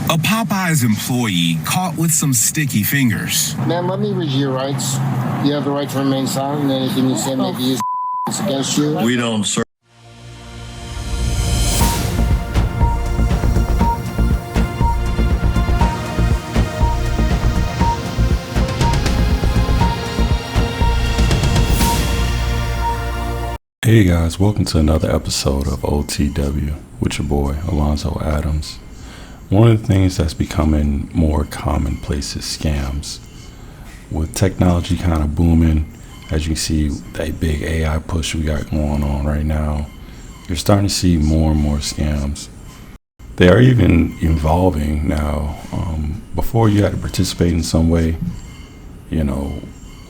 A Popeye's employee caught with some sticky fingers. Ma'am, let me read your rights. You have the right to remain silent, and anything you say may be used against you. We don't serve. Hey guys, welcome to another episode of OTW with your boy Alonzo Adams. One of the things that's becoming more commonplace is scams. With technology kind of booming, as you see that big AI push we got going on right now, you're starting to see more and more scams. They are even evolving now. Before you had to participate in some way,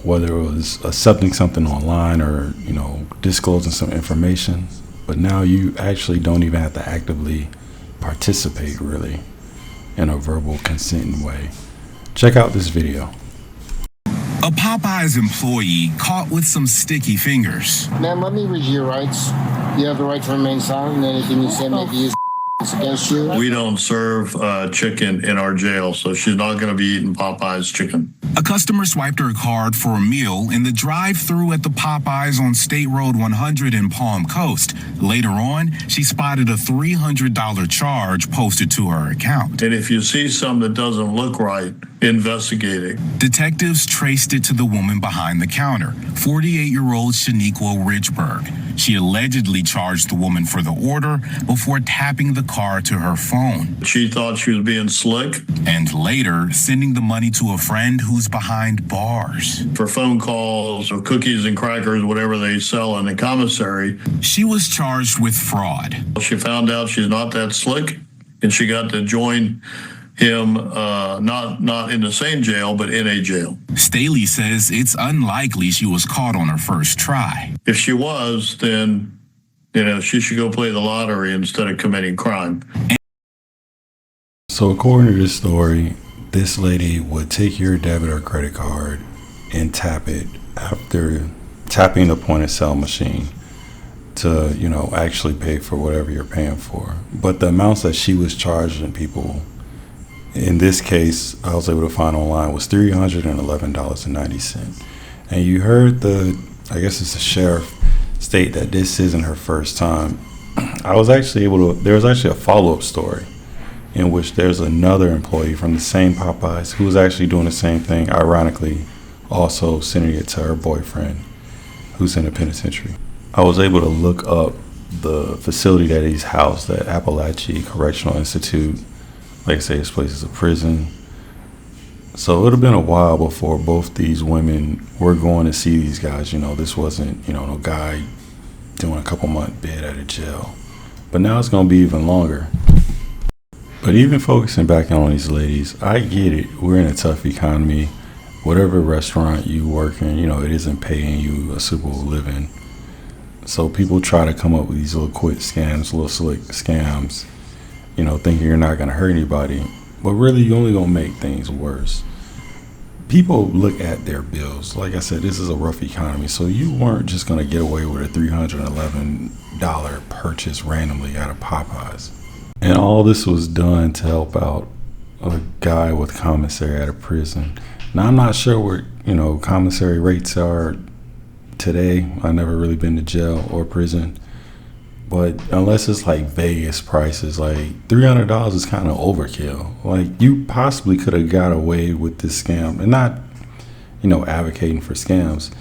whether it was accepting something online or, disclosing some information. But now you actually don't even have to actively participate really in a verbal consenting way. Check out this video. A Popeye's employee caught with some sticky fingers. Ma'am, let me read your rights. You have the right to remain silent, and anything you say may be used against you. We don't serve chicken in our jail, so she's not going to be eating Popeye's chicken. A customer swiped her card for a meal in the drive-thru at the Popeyes on State Road 100 in Palm Coast. Later on, she spotted a $300 charge posted to her account. And if you see something that doesn't look right, investigate it. Detectives traced it to the woman behind the counter, 48-year-old Shaniqua Richburg. She allegedly charged the woman for the order before tapping the card to her phone. She thought she was being slick. And later, sending the money to a friend who's behind bars. For phone calls or cookies and crackers, whatever they sell in the commissary. She was charged with fraud. She found out she's not that slick, and she got to join him, not in the same jail, but in a jail. Staley says it's unlikely she was caught on her first try. If she was, then, she should go play the lottery instead of committing crime. So according to this story, this lady would take your debit or credit card and tap it after tapping the point of sale machine to, actually pay for whatever you're paying for. But the amounts that she was charging people, in this case, I was able to find online, was $311.90. And you heard I guess it's the sheriff, state that this isn't her first time. There was actually a follow-up story in which there's another employee from the same Popeyes who was actually doing the same thing, ironically, also sending it to her boyfriend who's in the penitentiary. I was able to look up the facility that he's housed at, Appalachia Correctional Institute. Like I say, this place is a prison. So it would have been a while before both these women were going to see these guys. This wasn't, no guy doing a couple month bid at a jail. But now it's going to be even longer. But even focusing back on these ladies, I get it. We're in a tough economy. Whatever restaurant you work in, it isn't paying you a suitable living. So people try to come up with these little quick scams, little slick scams, thinking you're not going to hurt anybody. But really, you're only going to make things worse. People look at their bills. Like I said, this is a rough economy. So you weren't just going to get away with a $311 purchase randomly out of Popeyes. And all this was done to help out a guy with commissary at a prison. Now, I'm not sure what, commissary rates are today. I've never really been to jail or prison. But unless it's like Vegas prices, like $300 is kind of overkill. Like, you possibly could have got away with this scam, and not, advocating for scams.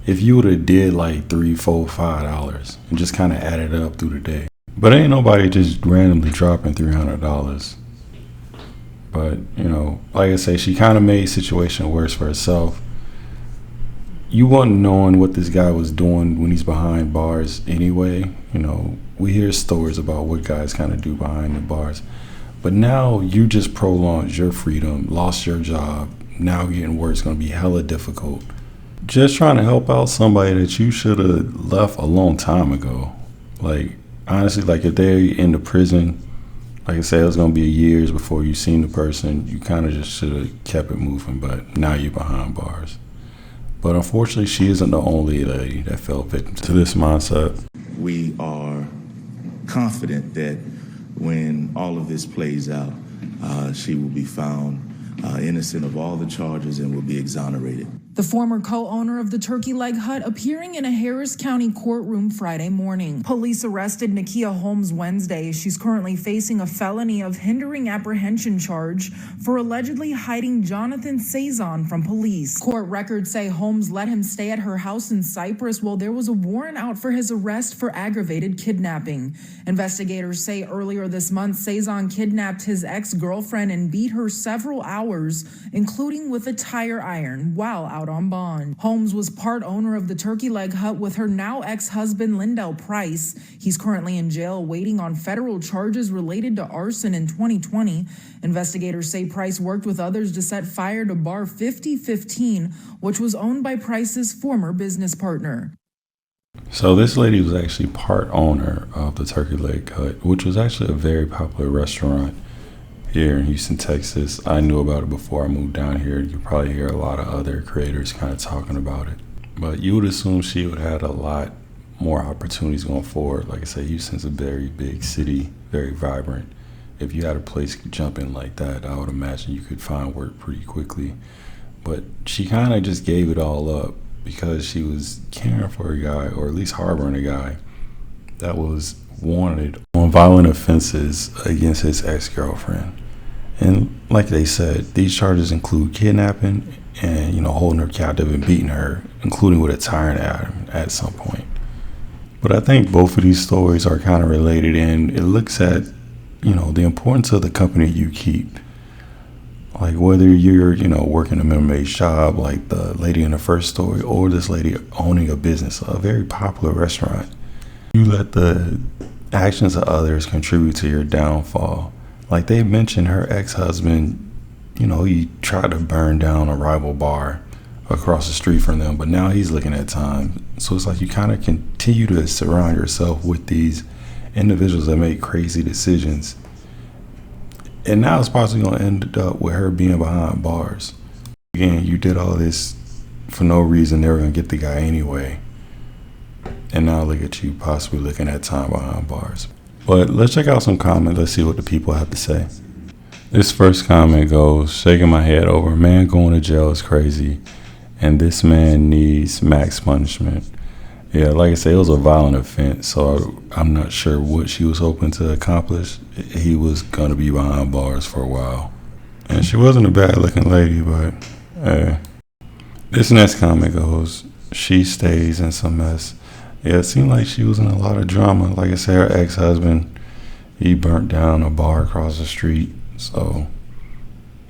If you would have did like $3, $4, $5 and just kind of added up through the day. But ain't nobody just randomly dropping $300. But, like I say, she kind of made the situation worse for herself. You wasn't knowing what this guy was doing when he's behind bars anyway. We hear stories about what guys kind of do behind the bars. But now you just prolonged your freedom, lost your job. Now getting work is going to be hella difficult. Just trying to help out somebody that you should have left a long time ago. Like, honestly, like if they're in the prison, like I said, it was going to be years before you seen the person. You kind of just should have kept it moving, but now you're behind bars. But unfortunately, she isn't the only lady that fell victim to this mindset. We are confident that when all of this plays out, she will be found innocent of all the charges and will be exonerated. The former co-owner of the Turkey Leg Hut appearing in a Harris County courtroom Friday morning. Police arrested Nakia Holmes Wednesday. She's currently facing a felony of hindering apprehension charge for allegedly hiding Jonathan Saison from police. Court records say Holmes let him stay at her house in Cyprus while there was a warrant out for his arrest for aggravated kidnapping. Investigators say earlier this month, Saison kidnapped his ex-girlfriend and beat her several hours, including with a tire iron, while out on bond. Holmes was part owner of the Turkey Leg Hut with her now ex-husband Lindell Price. He's currently in jail waiting on federal charges related to arson in 2020. Investigators say Price worked with others to set fire to Bar 5015, which was owned by Price's former business partner. So this lady was actually part owner of the Turkey Leg Hut, which was actually a very popular restaurant here in Houston, Texas. I knew about it before I moved down here. You probably hear a lot of other creators kind of talking about it. But you would assume she would have had a lot more opportunities going forward. Like I said, Houston's a very big city, very vibrant. If you had a place to jump in like that, I would imagine you could find work pretty quickly. But she kind of just gave it all up because she was caring for a guy, or at least harboring a guy, that was wanted on violent offenses against his ex-girlfriend. And like they said, these charges include kidnapping and, holding her captive and beating her, including with a tire iron at some point. But I think both of these stories are kind of related, and it looks at, the importance of the company you keep. Like whether you're, working a minimum wage job like the lady in the first story, or this lady owning a business, a very popular restaurant. You let the actions of others contribute to your downfall. Like they mentioned, her ex-husband, he tried to burn down a rival bar across the street from them, but now he's looking at time. So it's like you kind of continue to surround yourself with these individuals that make crazy decisions. And now it's possibly going to end up with her being behind bars. Again, you did all this for no reason. They were going to get the guy anyway. And now look at you possibly looking at time behind bars. But let's check out some comments. Let's see what the people have to say. This first comment goes, shaking my head over, man going to jail is crazy. And this man needs max punishment. Yeah, like I said, it was a violent offense. So I'm not sure what she was hoping to accomplish. He was going to be behind bars for a while. And she wasn't a bad looking lady, but this next comment goes, she stays in some mess. Yeah, it seemed like she was in a lot of drama. Like I said, her ex-husband, he burnt down a bar across the street. So,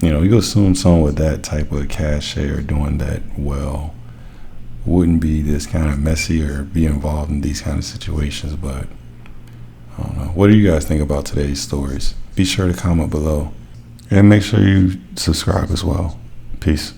you assume someone with that type of cachet or doing that well wouldn't be this kind of messy or be involved in these kind of situations. But I don't know. What do you guys think about today's stories? Be sure to comment below. And make sure you subscribe as well. Peace.